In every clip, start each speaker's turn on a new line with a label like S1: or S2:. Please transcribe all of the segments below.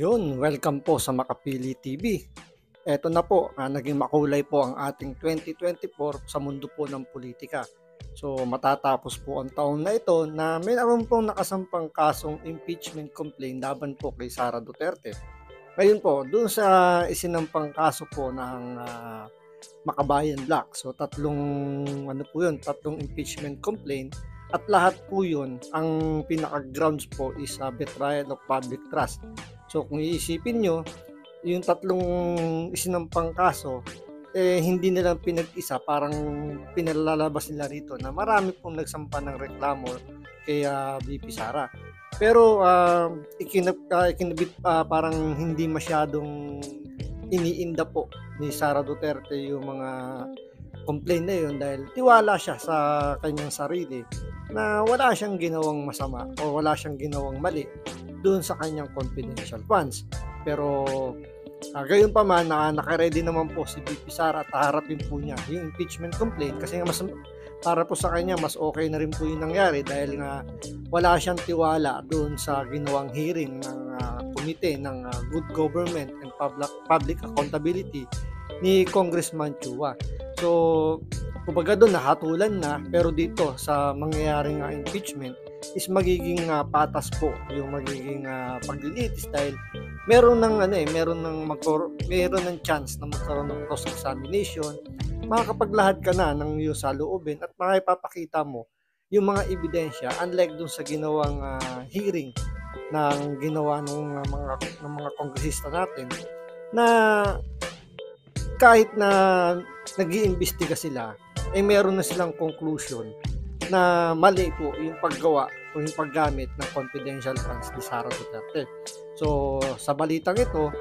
S1: Yun, welcome po sa Makapili TV. Eto na po, naging makulay po ang ating 2024 sa mundo po ng politika. So matatapos po ang taon na ito na mayroon pong nakasampang kasong impeachment complaint laban po kay Sara Duterte. Ngayon po, dun sa isinampang kaso po ng Makabayan Black. So tatlong tatlong impeachment complaint at lahat po yun, ang pinaka-grounds po is betrayal of public trust. So kung iisipin nyo, yung tatlong isinampang kaso, hindi nila pinag-isa, parang pinalalabas nila rito na marami pong nagsampa ng reklamo kay VP Sara. Pero ikinabit parang hindi masyadong iniinda po ni Sara Duterte yung mga complaint na yun dahil tiwala siya sa kanyang sarili na wala siyang ginawang masama o wala siyang ginawang mali doon sa kanyang confidential funds. Pero gayon pa man, naka-ready naman po si VP Sara at haharapin po niya yung impeachment complaint kasi mas para po sa kanya mas okay na rin po yung nangyari dahil nga wala siyang tiwala doon sa ginawang hearing ng komite ng Good Government and Public Accountability ni Congressman Chua. So kumbaga doon nahatulan na, pero dito sa mangyayaring impeachment is magiging patas po yung magiging paglilitis dahil meron ng chance na magkaroon ng cross examination, makakapaglahad ka na ng iyong saloobin at makipapakita mo yung mga ebidensya, unlike dun sa ginawang hearing ng ginawa ng mga kongresista natin na kahit na nag-iimbestiga sila, meron na silang conclusion na mali po yung paggawa o yung paggamit ng confidential funds ni Sara Duterte. So sa balitang ito,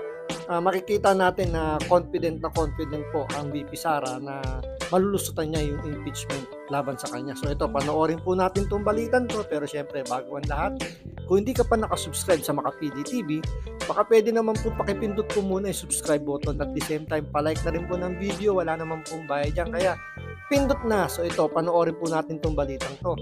S1: makikita natin na confident po ang VP Sara na malulusutan niya yung impeachment laban sa kanya. So ito, panoorin po natin itong balitan to, pero syempre bago ang lahat, kung hindi ka pa nakasubscribe sa Makapili TV, baka pwede naman po pakipindot po muna yung subscribe button at the same time palike na rin po ng video, wala naman pong bayad dyan, kaya pindot na. So ito, panoorin po natin itong balitang to.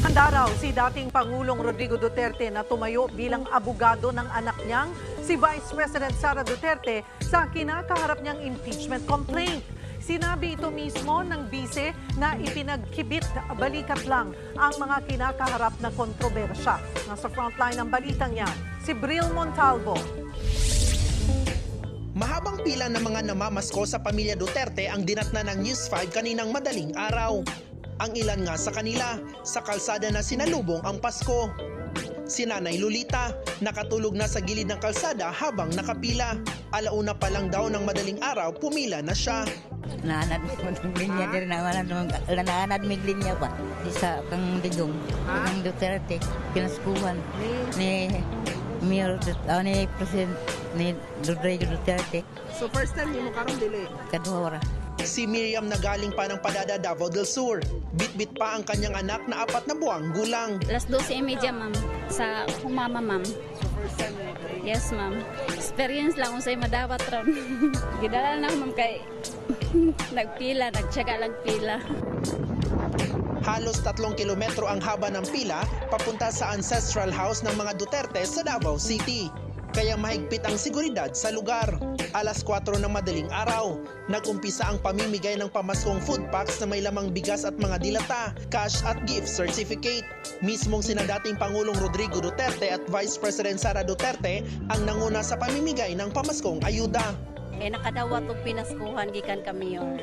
S2: Handa raw si dating Pangulong Rodrigo Duterte na tumayo bilang abogado ng anak niyang si Vice President Sara Duterte sa kinakaharap niyang impeachment complaint. Sinabi ito mismo ng bise na ipinagkibit balikat lang ang mga kinakaharap na kontrobersya. Nasa frontline ng balitang yan, si Bril Montalvo.
S3: Mahabang pila ng mga namamasko sa pamilya Duterte ang dinatna ng News 5 kaninang madaling araw. Ang ilan nga sa kanila, sa kalsada na sinalubong ang Pasko. Si Nanay Lolita, nakatulog na sa gilid ng kalsada habang nakapila. Alauna pa lang daw ng madaling araw, pumila na siya.
S4: Naanad mo ng linya din naanad mig linya ba sa kang digong ng Duterte pinaskuhan ni Mayor ni President ni Rodrigo Duterte.
S5: So first time mo karon dili
S4: Kadua.
S3: Si Miriam na galing pa ng Padada, Davao del Sur. Bit-bit pa ang kanyang anak na 4 na buwang gulang.
S6: Alas 12:30 ma'am sa mama ma'am.
S5: so first time mo
S6: Yes ma'am. Experience lang kung sa'yo madawat ron. Gidala na ma'am kay nagpila, nagtsaga lang pila.
S3: Halos 3 kilometro ang haba ng pila papunta sa ancestral house ng mga Duterte sa Davao City. Kaya mahigpit ang seguridad sa lugar. Alas 4 ng madaling araw, nag-umpisa ang pamimigay ng pamaskong food packs na may lamang bigas at mga dilata, cash at gift certificate. Mismong sina dating Pangulong Rodrigo Duterte at Vice President Sara Duterte ang nanguna sa pamimigay ng pamaskong ayuda.
S6: Nakadawat og pinaskuhan gikan ka mayor.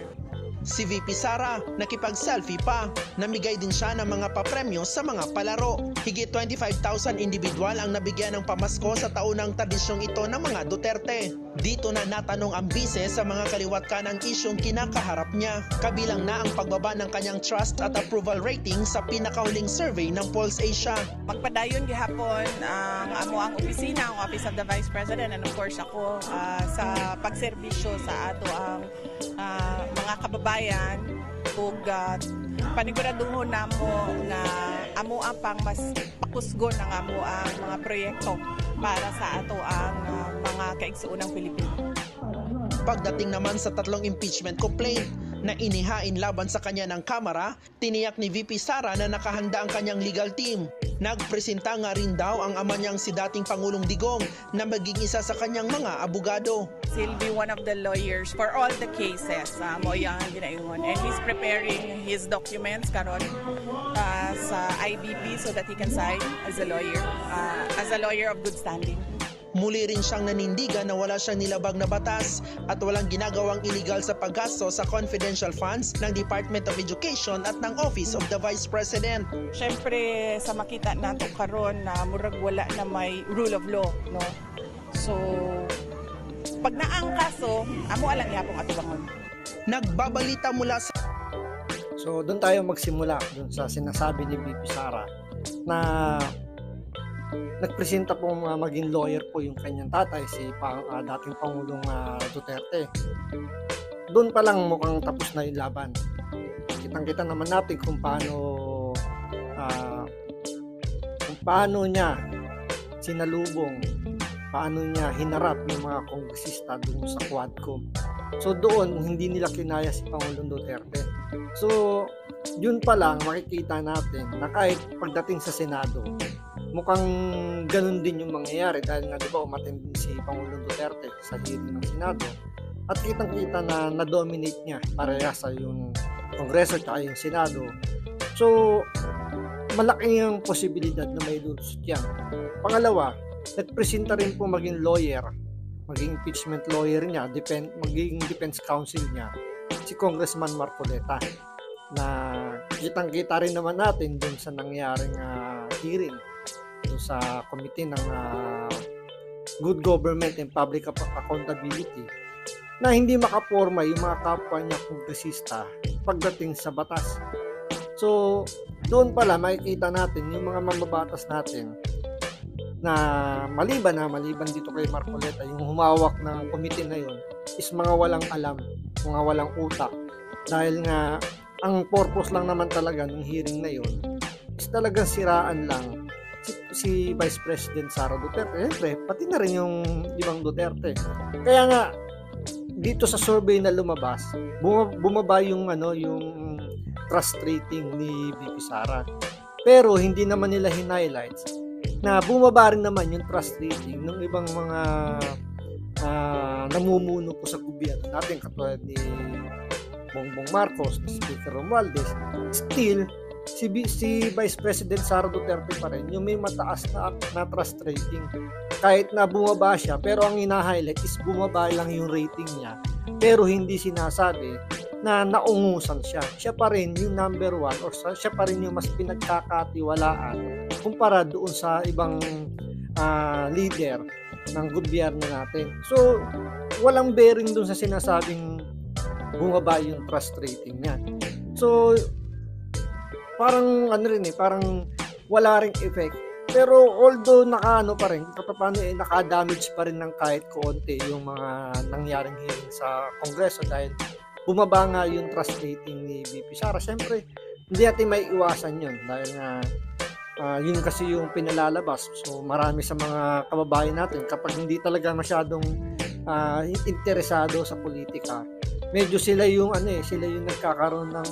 S3: Si VP Sara, nakipag-selfie pa. Namigay din siya ng mga papremyo sa mga palaro. Higit 25,000 individual ang nabigyan ng pamasko sa taunang tradisyong ito ng mga Duterte. Dito na natanong ang bise sa mga kaliwat kanang isyong kinakaharap niya. Kabilang na ang pagbaba ng kanyang trust at approval rating sa pinakahuling survey ng Pulse Asia.
S5: magpadayon gihapon ang amo ang opisina ang Office of the Vice President and of course ako sa pagserbisyo sa ato ang mga kababayan ug paniguraduhon namo nga amo ang pang mas pakusgon ang amo ang mga proyekto para sa ato ang mga kaigsuonang Pilipino.
S3: Pagdating naman sa 3 impeachment complaint, na inihain laban sa kanya ng Kamara, tiniyak ni VP Sara na nakahanda ang kanyang legal team. Nagpresenta nga rin daw ang ama niyang si dating Pangulong Digong na maging isa sa kanyang mga abogado.
S5: He'll be one of the lawyers for all the cases mo yang ginaingon, and he's preparing his documents karon sa IBP so that he can sign as a lawyer of good standing.
S3: Muli rin siyang nanindigan na wala siyang nilabag na batas at walang ginagawang illegal sa paggasto sa confidential funds ng Department of Education at ng Office of the Vice President.
S5: Siyempre, sa makita nato karon na murag wala na may rule of law, no? So, pag naang kaso, amo alang yapong atubangon.
S3: Nagbabalita mula sa...
S1: So doon tayo magsimula doon sa sinasabi ni VP Sara na nagpresenta po maging lawyer po yung kanyang tatay, si dating Pangulong Duterte. Doon pa lang mukhang tapos na yung laban. Kitang-kita naman natin kung paano niya sinalubong, paano niya hinarap yung mga kongresista doon sa Quadcom. So doon, hindi nila kinaya si Pangulong Duterte. So, yun pa lang makikita natin na kahit pagdating sa Senado, mukhang ganun din yung mangyayari dahil nga diba umattend din si Pangulong Duterte sa hearing ng Senado at kitang-kita na na-dominate niya parehas sa yung Kongreso at yung Senado. So, malaki yung posibilidad na may lulusot yan. Pangalawa, nagpresenta rin po maging lawyer, maging impeachment lawyer niya, maging defense counsel niya, si Congressman Marcoleta, na kitang-kita rin naman natin dun sa nangyaring hearing dun sa Committee ng Good Government and Public Accountability na hindi makaporma yung mga kapwa niya kongresista pagdating sa batas. So, doon pala makikita natin yung mga mamabatas natin na maliban dito kay Marcoleta, yung humawak ng committee na yun is mga walang alam, mga walang utak. Dahil nga, ang purpose lang naman talaga ng hearing na yun is talagang siraan lang si Vice President Sara Duterte. Siyempre, pati na rin yung ibang Duterte. Kaya nga, dito sa survey na lumabas, bumaba yung trust rating ni VP Sara. Pero hindi naman nila highlights na bumaba rin naman yung trust rating ng ibang mga namumuno po sa gobyerno natin katulad ni Bongbong Marcos, ni Speaker Romualdez. Still, si Vice President Sara Duterte pa rin yung may mataas na trust rating. Kahit na bumaba siya, pero ang ina-highlight is bumaba lang yung rating niya. Pero hindi sinasabi na naungusan siya. Siya pa rin yung number one or siya pa rin yung mas pinagkakatiwalaan kumpara doon sa ibang leader ng gobyerno natin. So, walang bearing doon sa sinasabing bumaba yung trust rating niya. So, parang parang wala ring effect. Pero although naka-damage pa rin ng kahit konti yung mga nangyaring hearing sa Kongreso dahil bumaba nga yung trust rating ni VP Sara. Siyempre, hindi natin may iwasan yun dahil nga yun kasi yung pinalalabas. So marami sa mga kababayan natin kapag hindi talaga masyadong interesado sa politika, medyo sila yung nagkakaroon ng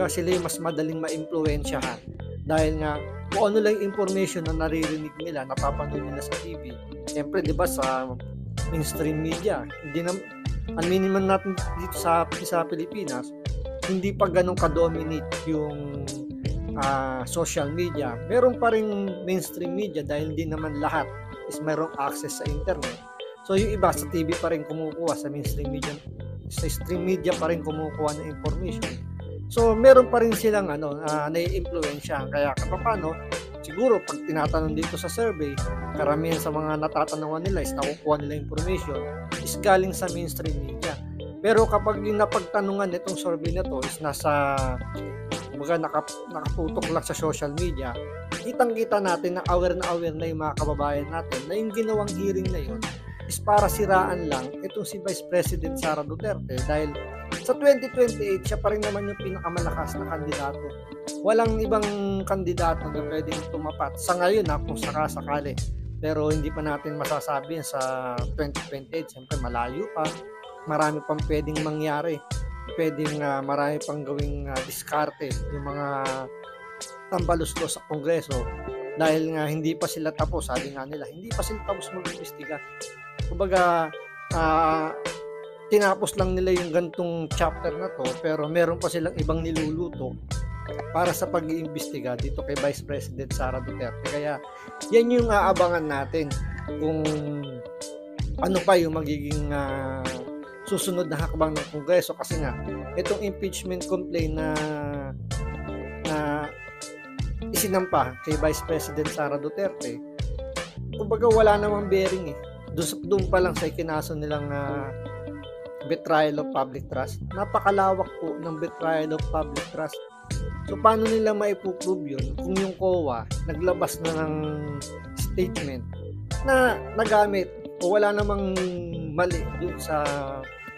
S1: sila yung mas madaling maimpluwensyahan dahil nga kung ano lang information na naririnig nila, napapanood nila sa TV. Siyempre, di ba, sa mainstream media, ang minimum natin dito sa Pilipinas, hindi pa ganun ka-dominate yung social media. Meron pa rin mainstream media dahil hindi naman lahat is mayroong access sa internet. So yung iba sa TV pa rin kumukuha, sa mainstream media, sa stream media pa rin kumukuha ng information. So meron pa rin silang nai-impluwensya. Kaya kapapano, siguro pag tinatanong dito sa survey, karamihan sa mga natatanungan nila is nakukuha nila information is galing sa mainstream media. Pero kapag yung napagtanungan itong survey na to is nakatutok lang sa social media, kitang-kita natin na aware na yung mga kababayan natin na yung ginawang hearing na yun is para siraan lang itong si Vice President Sara Duterte dahil sa 2028 siya pa rin naman yung pinakamalakas na kandidato. Walang ibang kandidato na pwedeng tumapat sa ngayon kung sakasakali. Pero hindi pa natin masasabi sa 2028, siyempre malayo pa. marami pang pwedeng mangyari. Pwedeng marami pang gawing diskarte yung mga tambaluslos sa Kongreso dahil nga hindi pa sila tapos, sabi nga nila, hindi pa sila tapos mag-imbestiga. Kumbaga, tinapos lang nila yung gantong chapter na to, pero meron pa silang ibang niluluto para sa pag-iimbestiga dito kay Vice President Sara Duterte. Kaya yan yung aabangan natin kung ano pa yung magiging susunod na hakbang ng Kongreso, kasi nga itong impeachment complaint na isinampa kay Vice President Sara Duterte, kumbaga wala namang bearing doon pa lang sa ikinaso nilang betrayal of public trust. Napakalawak po ng betrayal of public trust. So paano nila maipuprove yun kung yung COA naglabas na ng statement na nagamit o wala namang mali dun sa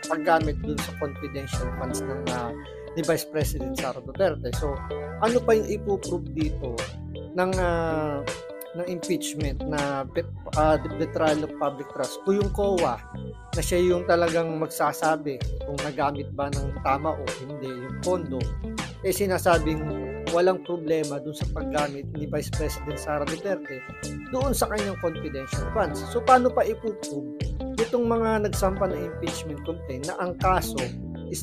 S1: paggamit dun sa confidential funds ng ni Vice President Sara Duterte. So ano pa yung ipuprove dito ng impeachment na betrayal of public trust kung yung COA na siya yung talagang magsasabi kung nagamit ba ng tama o hindi yung pondo, sinasabing walang problema dun sa paggamit ni Vice President Sara Duterte doon sa kanyang confidential funds. So paano pa ipuprove itong mga nagsampa ng impeachment complaint na ang kaso is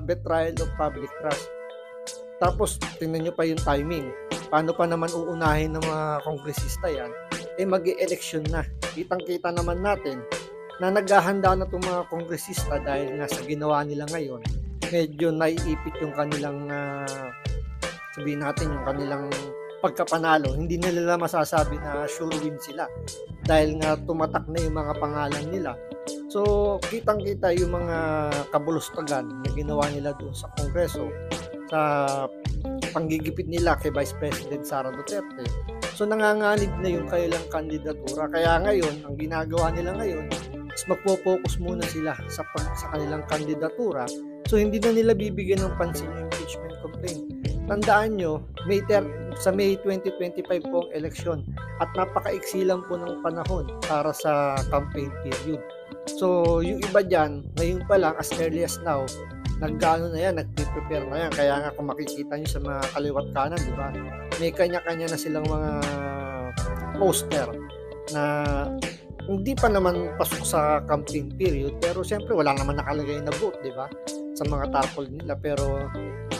S1: betrayal of public trust? Tapos tingnan nyo pa yung timing. Paano pa naman uunahin ng mga kongresista yan? Mag-e-election na. Kitang-kita naman natin na naghahanda na itong mga kongresista dahil nga sa ginawa nila ngayon, medyo naiipit yung kanilang sabihin natin yung kanilang pagkapanalo. Hindi nila masasabi na sure win sila dahil nga tumatak na yung mga pangalan nila. So kitang-kita yung mga kabulustagan na ginawa nila doon sa Kongreso sa panggigipit nila kay Vice President Sara Duterte. So nanganganib na yung kailang kandidatura. Kaya ngayon, ang ginagawa nila ngayon is magpo-focus muna sila sa kanilang kandidatura. So hindi na nila bibigyan ng pansin yung impeachment complaint. Tandaan nyo, sa May 2025 po ang eleksyon at napakaiksi lang po ng panahon para sa campaign period. So yung iba dyan, ngayon pa lang, as early as now, nagpe-prepare na yan. Kaya nga kung makikita nyo sa mga kaliwat kanan, di ba? May kanya-kanya na silang mga poster na hindi pa naman pasok sa campaign period, pero siyempre wala naman nakalagay na vote, di ba? Sa mga tarpaulin nila, pero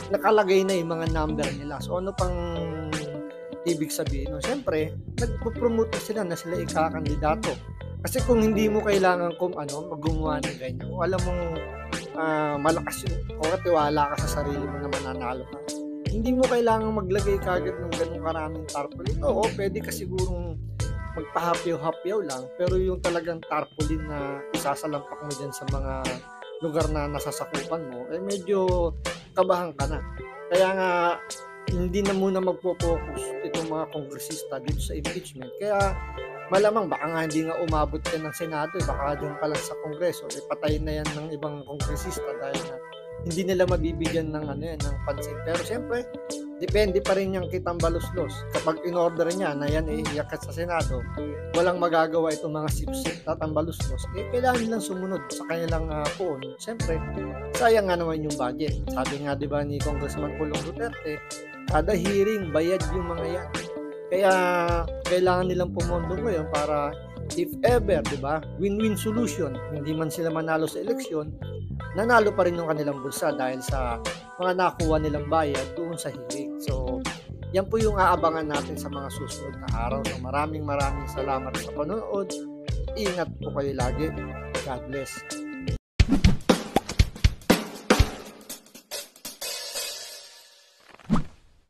S1: nakalagay na yung mga number nila. So ano pang ibig sabihin? No? Siyempre, nagpo-promote na sila ikakandidato. Kasi kung hindi mo kailangan gumawa ng ganyan, kung alam mong malakas yun, o katiwala ka sa sarili mo na mananalo ka, hindi mo kailangan maglagay kagad ng ganung karaming tarpaulin. Oo, pwede ka sigurong magpahapyaw-hapyaw lang, pero yung talagang tarpaulin na isasalampak mo dyan sa mga lugar na nasasakupan mo, medyo kabahan ka na. Kaya nga, hindi na muna magpo-focus itong mga kongresista dito sa impeachment. Kaya malamang baka nga hindi nga umabot yan ng Senado, baka dyan pa lang sa Kongreso, patayin na yan ng ibang kongresista dahil na hindi nila mabibigyan ng ng pansin. Pero siyempre, depende pa rin yung kitang baluslos. Kapag in-order niya na yan iyakat sa Senado, walang magagawa itong mga sip-sip na tambaluslos, kailangan nilang sumunod sa kanilang poon. Siyempre, sayang nga naman yung budget. Sabi nga diba ni Congressman Pulong Duterte, kada hearing, bayad yung mga yan. Kaya kailangan nilang pumondo ngayon para if ever, di ba, win-win solution, hindi man sila manalo sa eleksyon, nanalo pa rin yung kanilang bulsa dahil sa mga nakuha nilang bayad doon sa hearing. So, yan po yung aabangan natin sa mga susunod na araw. So, maraming salamat sa panonood. Ingat po kayo lagi. God bless.